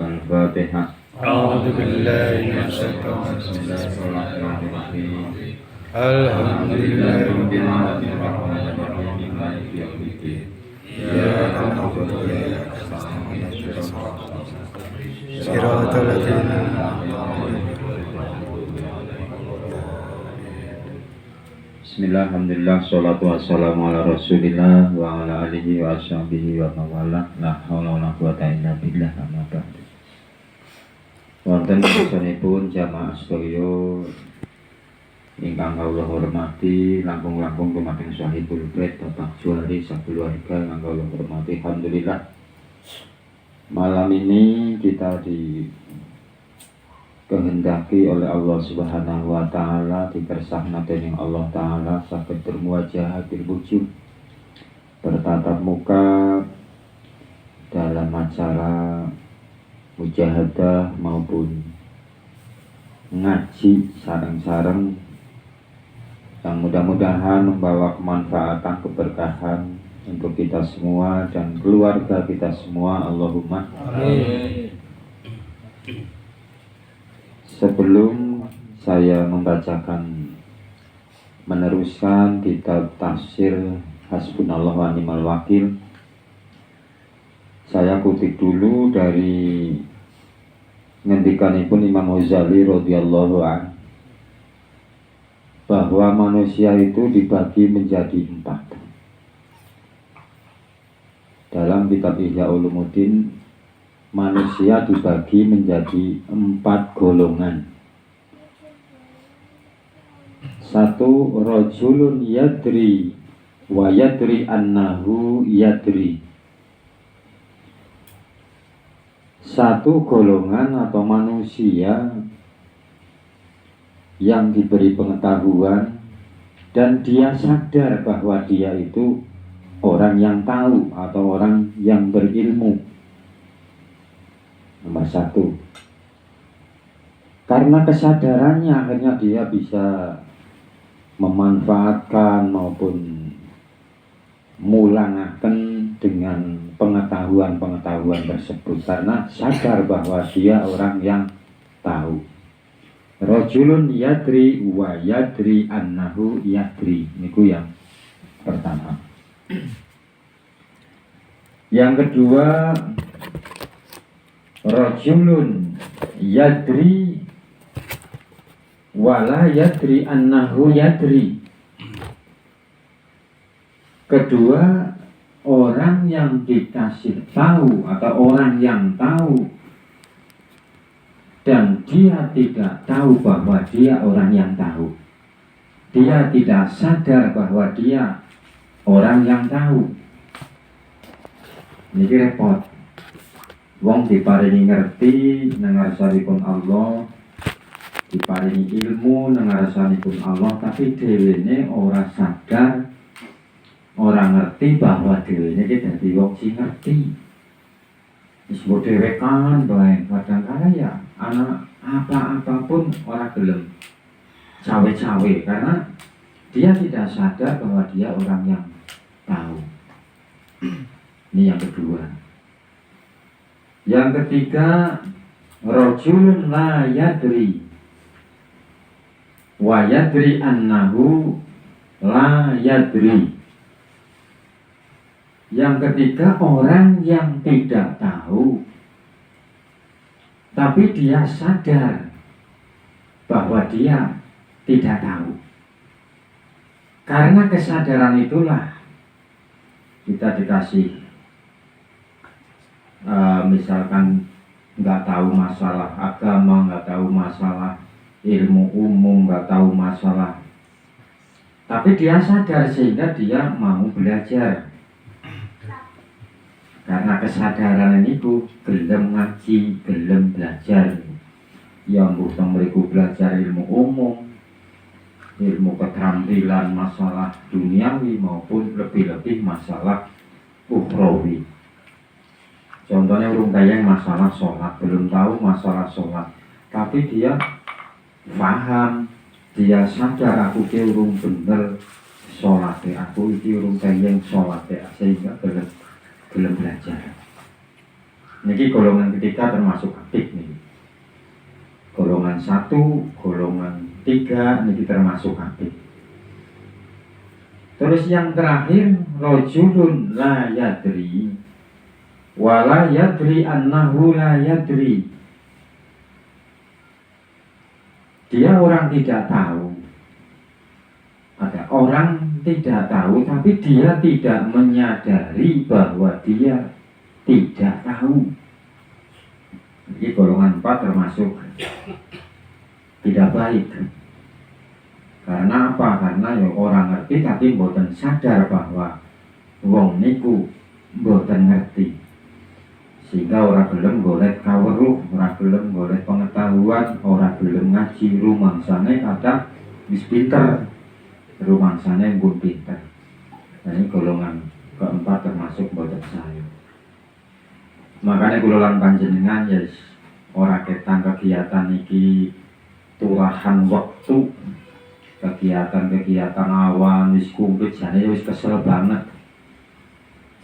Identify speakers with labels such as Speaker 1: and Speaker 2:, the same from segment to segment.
Speaker 1: Al-Fatihah.
Speaker 2: A'udzu billahi minasyaitonir rajim. Alhamdulillahirabbil alamin arrahmanirrahim maliki yaumiddin. Iyyaka na'budu wa iyyaka nasta'in ihdinas siratal ladzina an'amta 'alaihim.
Speaker 1: Bismillah, alhamdulillah, salatu wassalamu ala rasulillah wa ala alihi wa ashabihi wa mawala. La haula wa la quwata illa billah. Amma ba'du. Wonten sesanipun jamaah sedaya ingkang kawula hormati, langkung-langkung dumateng Sahibul Bait Bapak Juari sakeluarga ingkang kawula hormati. Alhamdulillah, malam ini kita dikehendaki oleh Allah Subhanahu wa taala, dikersakna dening Allah taala saged bermuwajahah bil wujud, bertatap muka dalam acara mujahadah maupun ngaji sareng-sareng yang mudah-mudahan membawa kemanfaatan, keberkahan untuk kita semua dan keluarga kita semua. Allahumma amin. Sebelum saya meneruskan kitab tafsir Hasbunallah wa ni'mal wakil, saya kutip dulu dari ngendikanipun Imam Ghazali radhiyallahu anhu bahwa manusia itu dibagi menjadi 4. Dalam kitab Ihya Ulumuddin, manusia dibagi menjadi 4 golongan. 1. Rajulun yadri wa yadri annahu yadri. 1 golongan atau manusia yang diberi pengetahuan dan dia sadar bahwa dia itu orang yang tahu atau orang yang berilmu. Nomor 1, karena kesadarannya akhirnya dia bisa memanfaatkan maupun mulangaken dengan pengetahuan-pengetahuan tersebut karena sadar bahwa dia orang yang tahu. Rajulun yadri wa yadri annahu yadri. Niku yang pertama. Yang kedua, rajulun yadri wala yadri annahu yadri. Kedua, orang yang dikasih tahu atau orang yang tahu dan dia tidak tahu bahwa dia orang yang tahu. Dia tidak sadar bahwa dia orang yang tahu. Ini repot. Wong diparingi ngerti nang ngarsanipun Allah, diparingi ilmu nang ngarsanipun Allah, tapi dhewene ora sadar, ora ngerti bahwa dhewene iki dadi wong sing ngerti. Wis dhewe kan bae kadang-kadang ya anak apa-apapun ora gelem cawe-cawe karena dia tidak sadar bahwa dia orang yang tahu. Ini yang kedua. Yang ketiga, rajulun la yadri wa yadri annahu la yadri. Yang ketiga, orang yang tidak tahu tapi dia sadar bahwa dia tidak tahu. Karena kesadaran itulah kita dikasih misalkan nggak tahu masalah agama, nggak tahu masalah ilmu umum, nggak tahu masalah, tapi dia sadar sehingga dia mau belajar. Karena kesadaran itu gelem ngaji, gelem belajar. Yang bukan mereka belajar ilmu umum, ilmu keterampilan masalah duniawi maupun lebih-lebih masalah ukhrawi. Contohnya urung kaya masalah sholat, belum tahu masalah sholat, tapi dia paham, dia sadar aku ki urung bener sholat, aku iki urung kaya sholat, sehingga gelem belajar. Niki golongan ketiga termasuk aktif nih. Golongan 1, golongan 3 niki termasuk aktif. Terus yang terakhir rajulun la yadri wala yadri annahu la yadri. Dia orang tidak tahu. Ada orang tidak tahu tapi dia tidak menyadari bahwa dia tidak tahu. Jadi golongan 4 termasuk tidak baik. Karena apa? Karena ya orang ngerti tapi mboten sadar bahwa wong niku mboten ngerti. Sehingga orang gelem golek kawruh, orang gelem golek pengetahuan, orang gelem ngaji rumangsane kadang wis pinter. Rumangsane pun pinter. Nah, ini golongan keempat termasuk mboten saya. Makanya kula panjenengan ya ora ketang kegiatan iki turahan waktu, kegiatan awan wis kumplit jane wis kesel banget.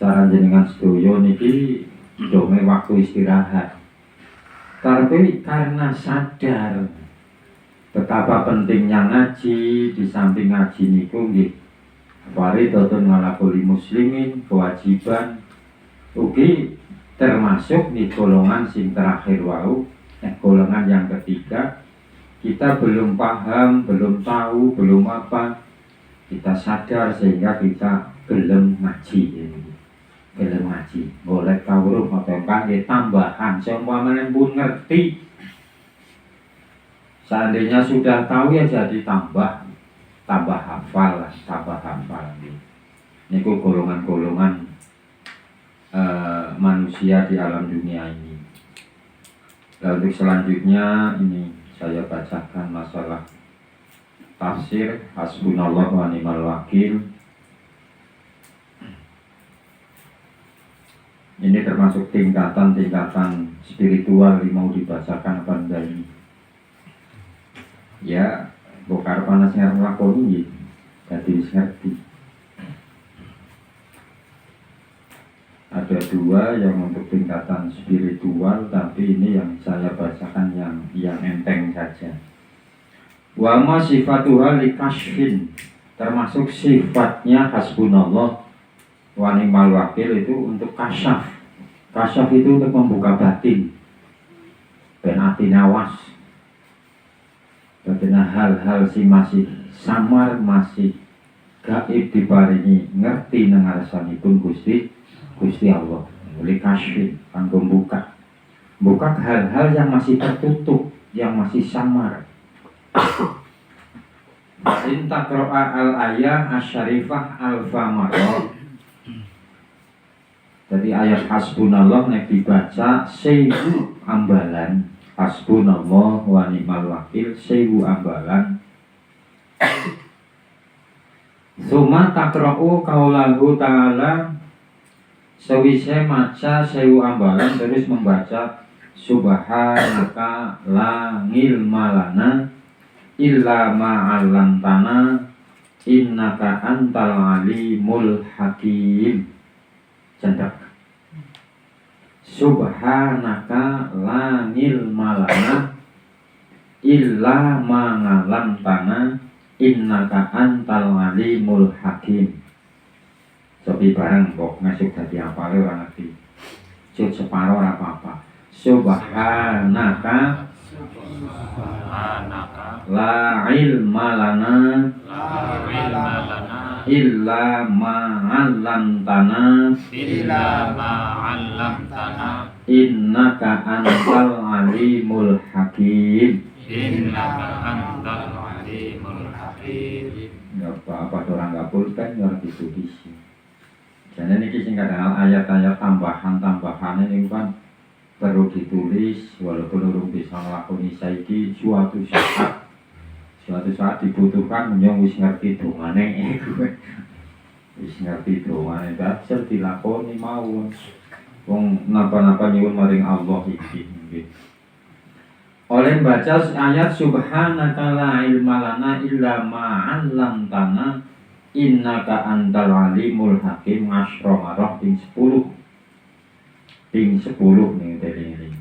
Speaker 1: Cara jenengan sedoyo niki dome waktu istirahat. Tapi karena sadar betapa pentingnya ngaji, di samping ngaji niku nggih faridatun ala kulli muslimin, kewajiban ugi termasuk di golongan sing terakhir wau, golongan yang ketiga. Kita belum paham, belum tahu, belum apa, kita sadar sehingga kita gelem ngaji. Gelem ngaji, boleh kawruh atau kangge tambahan seumpamane pun ngerti. Seandainya sudah tahu ya jadi tambah hafal lah, tambah hafal. Niku golongan-golongan manusia di alam dunia ini. Lalu selanjutnya ini saya bacakan masalah tafsir hasbunallah wa ni'mal wakil. Ini termasuk tingkatan-tingkatan spiritual yang mau dibacakan apa enggak ini? Ya, bokar panasnya nglakoni jadi ngerti. Ada 2 yang untuk tingkatan spiritual, tapi ini yang saya bacakan yang enteng saja. Wa ma sifatuha likashfin, termasuk sifatnya hasbunallah wa ni'mal wakil itu untuk kasyaf. Kasyaf itu untuk membuka batin, ben ati nawas. Bagaimana hal-hal si masih samar, masih gaib diparingi ngerti nang ngarsanipun Gusti Allah. Oleh kasyif kanggo buka hal-hal yang masih tertutup, yang masih samar. In taqra'a al-ayah asyarifah al-famarah. Jadi ayat hasbunallah nek dibaca 1000 ambalan. Hasbunallah wa ni'mal wakil 1000 ambalan. Suma taqra'u qaulahu ta'ala, sewise maca 1000 ambalan terus membaca subhanaka la ilma lana illa ma 'allamtana innaka antal alimul hakim. Cendak subhanaka la ilma lana illa ma 'allamtana innaka antal alimul hakim. Sopi bareng kok ngasuk dadi apale ora ngerti. Cut separo ora apa-apa. Subhanaka la ilma lana illa ma 'allamtana innaka antal alimul hakim. Enggak apa-apa orang enggak pulpen orang ditulis. Jadi ini singkatan ayat-ayat tambahan ini kan perlu ditulis walaupun belum bisa melakukan saiki suatu saat dibutuhkan yang wis ngerti dongane wis ngerti dongane baca dilakoni mawon wong napa-napa nyuwun maring Allah iki nggih. Oleh baca ayat subhanaka la ilma lana illa ma 'allamtana innaka antal alimul hakim asra marah ping 10. ping 10 ning teling.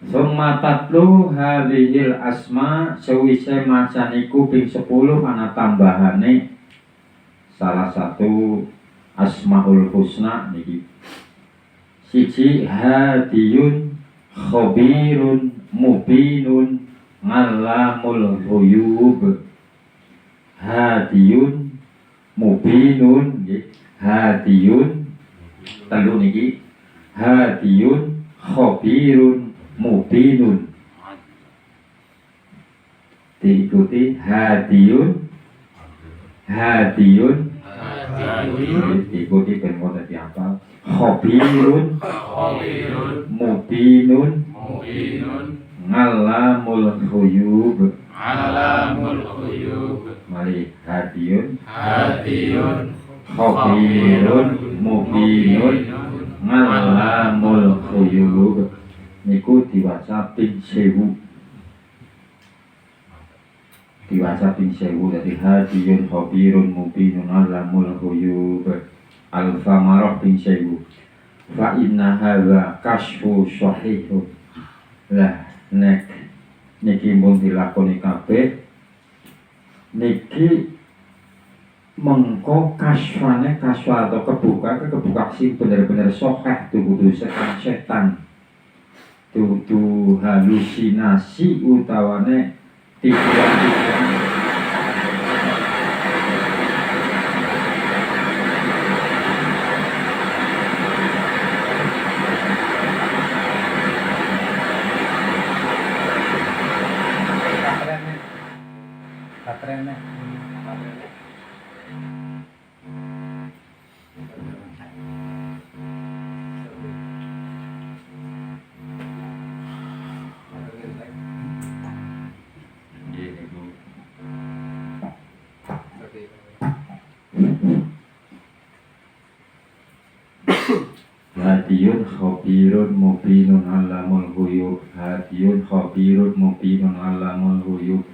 Speaker 1: Summa tatlu hadhil asma sewise macan iku ping 10 ana tambahane salah satu asmaul husna niki. Siji hadiyun khabirun mubinun ngalamul ghuyub. Hadiyun mubinun nggih. Hadiyun telu niki. Hadiyun khabirun mubinun. Diikuti hadiyun diikuti ben ngoten apa khabirun mubinun ngalamul ghuyub. Mari hadiyun khabirun mubinun ngalamul ghuyub niku diwaca ping 1000. Diwaca ping 1000 dadi hadiyun khabirun mubinun alamul ghuyub. Al-Famarah ping 1000. Fa inna hadza kasfu sahihun. Lah nek niki mun dilakoni kabeh niki mengko kasfane kaswa atau kebuka sing bener-bener sahih dudu setan dudu halusinasi utawane tipuan. Hadiyun khabirun mubinun alamul ghuyub. Hadiyun khabirun mubinun alamul ghuyub.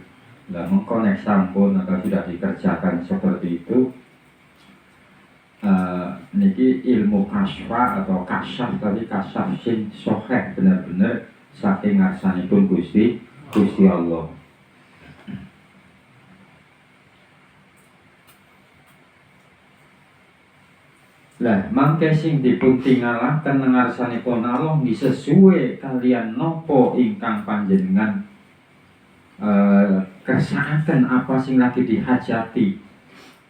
Speaker 1: Lah mengko nek sampun atau sudah dikerjakan seperti itu niki ilmu kasfa atau kasyaf tadi kasyaf sing sahih bener-bener saking ngarsanipun Gusti Allah. Lah mangke sing dipun tinggalaken ngarsanipun Allah sesuai kalian nopo ingkang panjenengan kersakaken apa sing lagi dihajati.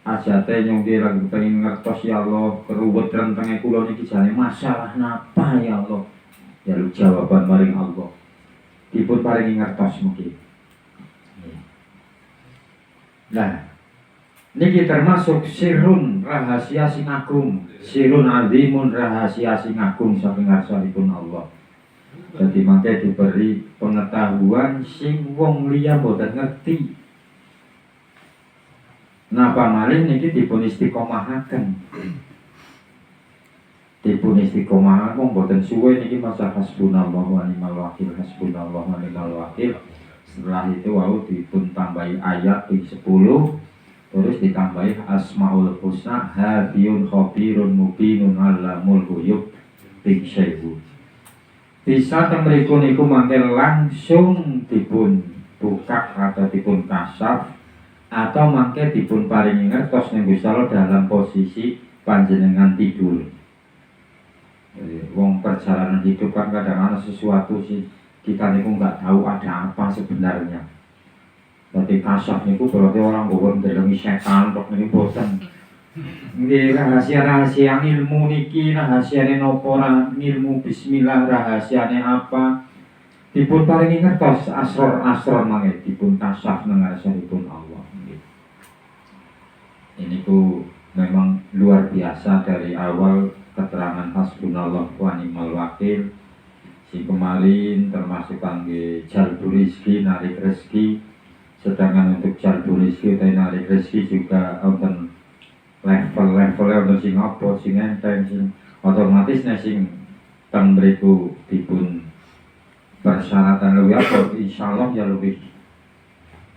Speaker 1: Hajate nyongge lagi pengen ngertos ya Allah, keruwet rentenge kula niki jane masalah napa ya Allah. Ya lu jawaban maring Allah. Dipun paringi ngertos mungkin. Nah, niki termasuk sirun rahasia sing agung, sirun azimun rahasia sing agung saking ngarsanipun Allah. Jadi mangke diberi pengetahuan sing wong liya boten ngerti. Napa malih niki dipun istiqomahaken. Dipun istiqomahaken wong boten suwe niki masa hasbunallahu wa ni'mal wakil, hasbunallahu wa ni'mal wakil. Setelah itu wau dipun tambahi ayat ping 10. Terus ditambahi asmaul husna hadiyun khabirun mubinun alamul ghuyub ping 1000. Bisa temriku niku mangke langsung dipun buka atau dipun kasaf atau mangke dipun paringi ngertos ning Gusti Allah dalam posisi panjenengan tidur. Jadi, wong perjalanan hidup kan kadang-kadang sesuatu sih kita niku nggak tahu ada apa sebenarnya. Jadi kasaf niku berarti orang bohong ndelengi setan tok niku boten. Nggih rahasia-rahasia ilmu niki rahasiane napa ilmu bismillah rahasiane apa dipun paringi ngertos asror mangke dipun kasaf nang ngarsanipun Allah. Ini ku memang luar biasa dari awal keterangan hasbunallah wa ni'mal wakil. Si kemarin termasuk kangge jalbu rezeki narik rezeki. Sedangkan untuk jalbu rezeki atau narik rezeki juga wonten level-levelnya untuk sing apa, sing enteng, sing otomatis sing teng mriku dipun persyaratan lebih apa, insyaallah ya lebih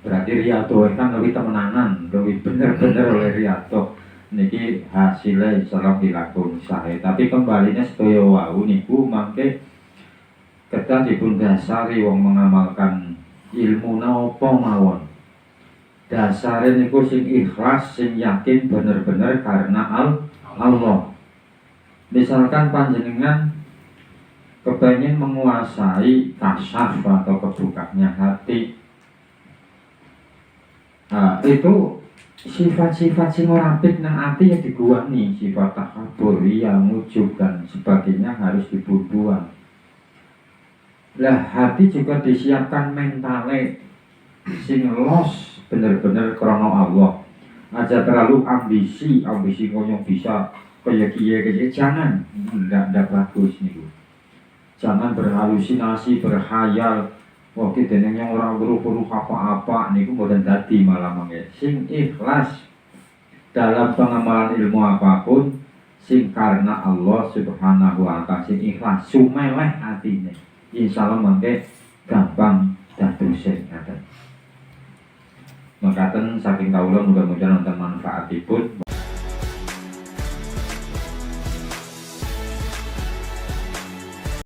Speaker 1: berarti riyato kan lebih temenanan, lebih bener-bener oleh riyato. niki hasilnya insyaallah dilakoni sae. Tapi kembalinya sedaya wau niku mangke kedah dipun dasari wong mengamalkan ilmu napa mawon. Dasare niku sing ikhlas, sing yakin bener-bener karena Allah. Misalkan panjenengan kepengen menguasai kasyaf atau kebukanya hati, nah, itu sifat-sifat sing ora apik nang ati ya diguwangi, sifat takabur, yang ujub dan sebagainya harus dibuang. Lah hati juga disiapkan mentale sing los bener-bener krana Allah. Aja terlalu ambisi ngono bisa kaya kiye jangan, ndak bagus niku. Jangan berhalusinasi, berhayal. Wah, kita yang orang beruruh apa-apa niku mboten dadi malah mangke. Sing ikhlas dalam pengamalan ilmu apapun, sing karena Allah Subhanahu wa ta'ala, sing ikhlas sumeleh atine. Insyaallah mangke gampang dados ngaten. Makaten saking kawula mudah-mudahan wonten manfaatipun.